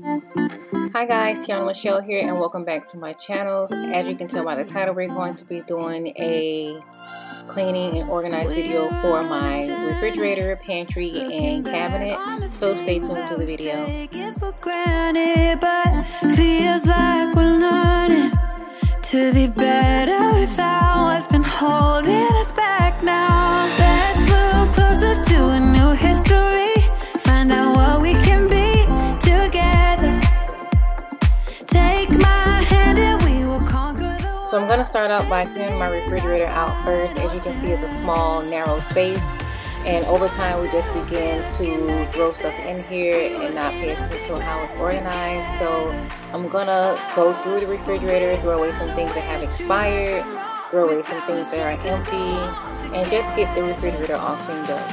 Hi guys, Tiana Michelle here and welcome back to my channel. As you can tell by the title, we're going to be doing a cleaning and organized video for my refrigerator, pantry, and cabinet. So stay tuned to the video. Feels like we're learning to be better without what's been holding us back now. Let's move closer to a new history. Find out what we can be together. Take my hand and we will conquer the world. So I'm going to start out by cleaning my refrigerator out first. As you can see, it's a small, narrow space. And over time, we just begin to throw stuff in here and not pay attention to how it's organized. So I'm going to go through the refrigerator, throw away some things that have expired, throw away some things that are empty, and just get the refrigerator all cleaned up.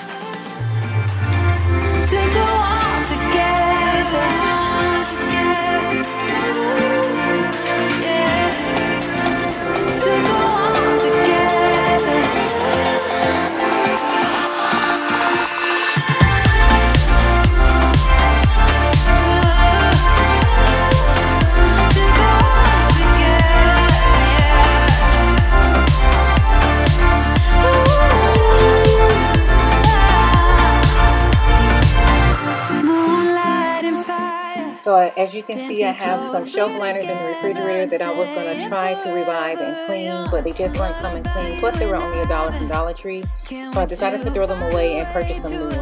To go on together, yeah. To go on together. So as you can see, I have some shelf liners in the refrigerator that I was going to try to revive and clean, but they just weren't coming clean. Plus they were only $1 from Dollar Tree. So I decided to throw them away and purchase some new ones.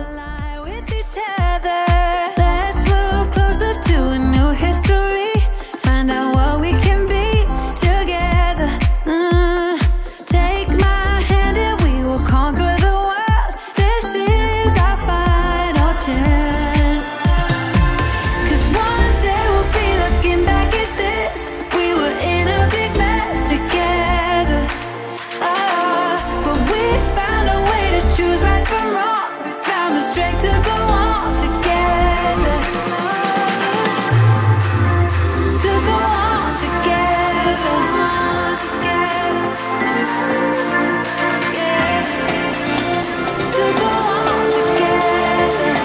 Let's move closer to a new history. Find out what we can be together. Take my hand and we will conquer the world. This is our final chance. Choose right from wrong. We found the strength to go on together. To go on together. Yeah. To go on together.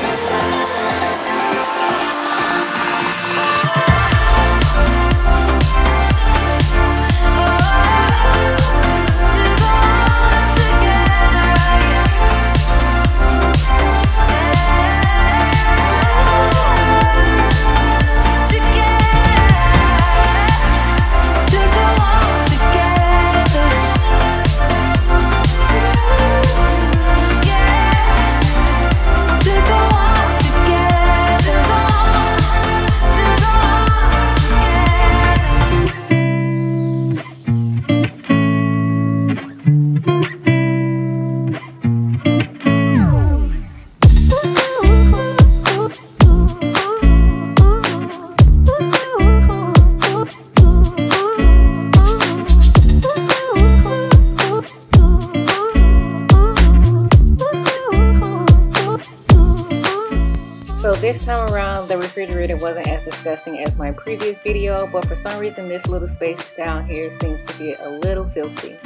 So this time around, the refrigerator wasn't as disgusting as my previous video, but for some reason this little space down here seems to get a little filthy.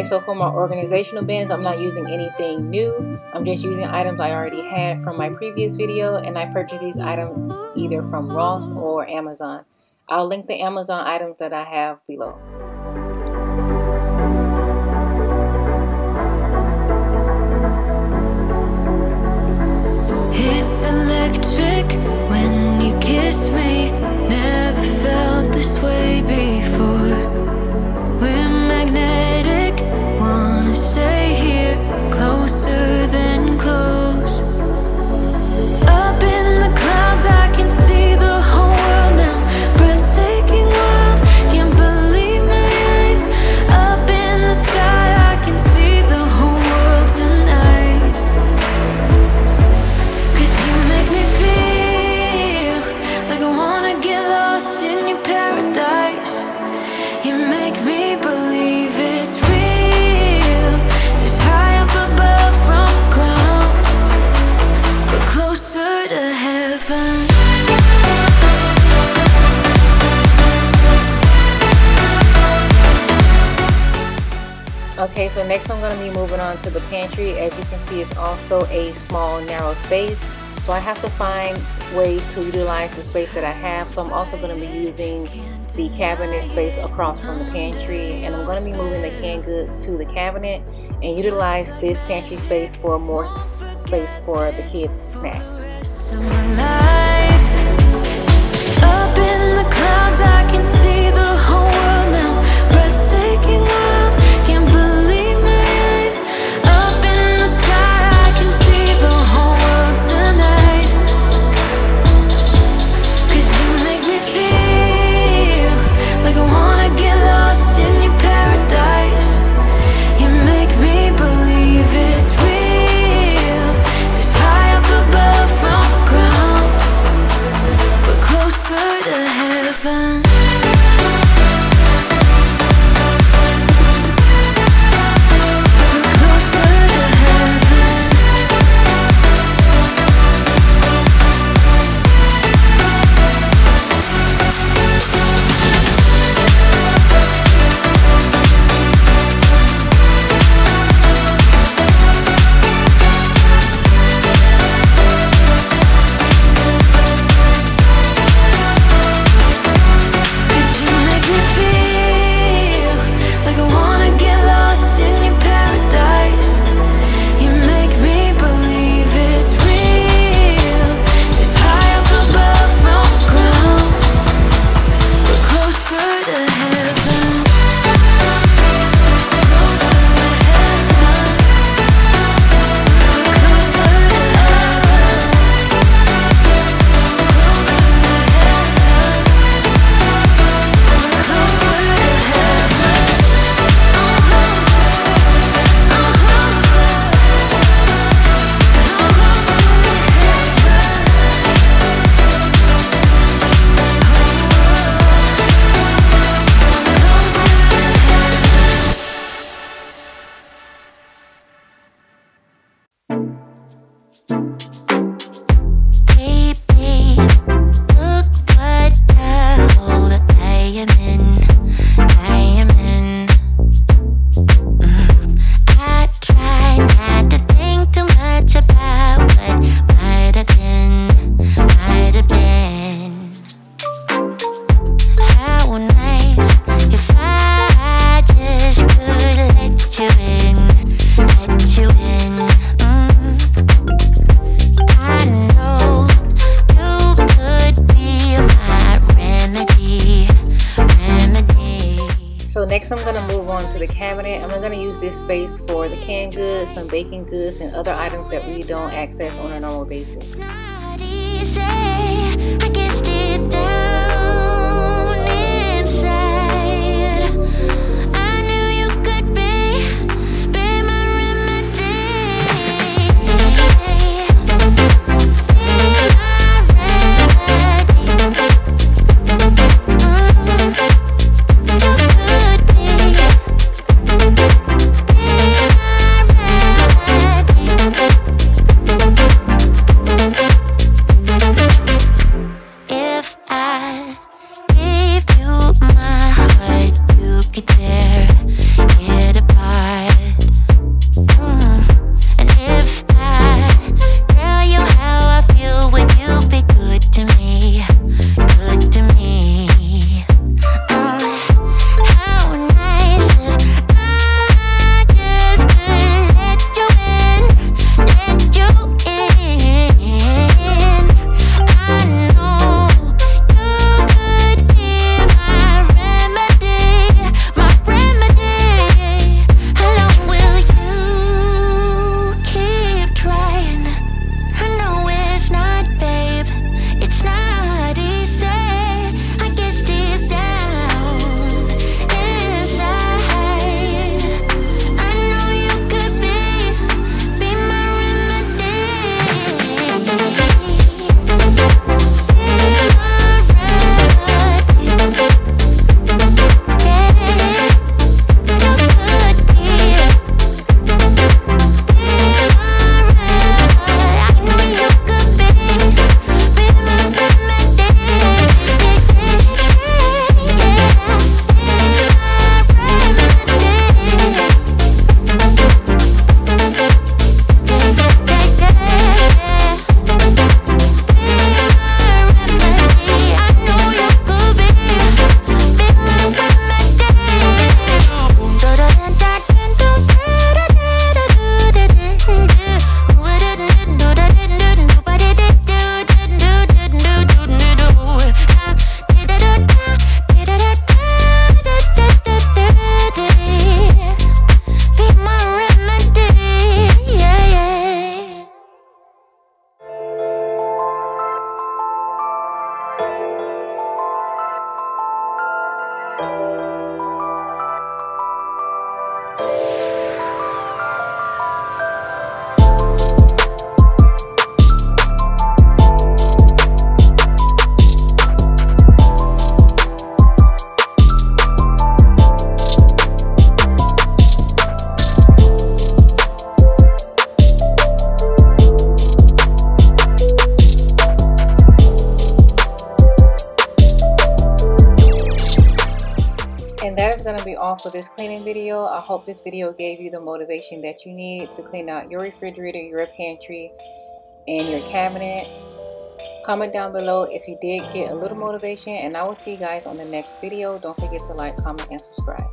Okay, so for my organizational bins, I'm not using anything new. I'm just using items I already had from my previous video, and I purchased these items either from Ross or Amazon. I'll link the Amazon items that I have below. It's electric when you kiss me. Never felt this way before. We're magnetic, wanna stay here, closer than close. Up in the clouds, I can see the whole world now. Breathtaking wild, can't believe my eyes. Up in the sky, I can see the whole world tonight. 'Cause you make me feel like I wanna get lost in your paradise. You make me believe it's real. It's high up above from the ground, but closer to heaven. Okay, so next I'm going to be moving on to the pantry. As you can see, it's also a small, narrow space. So I have to find ways to utilize the space that I have. So I'm also going to be using the cabinet space across from the pantry. And I'm going to be moving the canned goods to the cabinet and utilize this pantry space for more space for the kids' snacks. Up in the clouds, I can see the whole world now. Breathtaking wild, can't believe my eyes. Up in the sky, I can see the whole world tonight. 'Cause you make me feel like I wanna get lost in your paradise. You make me believe it's real. It's high up above from the ground, but closer to heaven. Next, I'm going to move on to the cabinet. I'm going to use this space for the canned goods, some baking goods, and other items that we don't access on a normal basis. And that is going to be all for this cleaning video. I hope this video gave you the motivation that you need to clean out your refrigerator, your pantry, and your cabinet. Comment down below if you did get a little motivation, and I will see you guys on the next video. Don't forget to like, comment, and subscribe.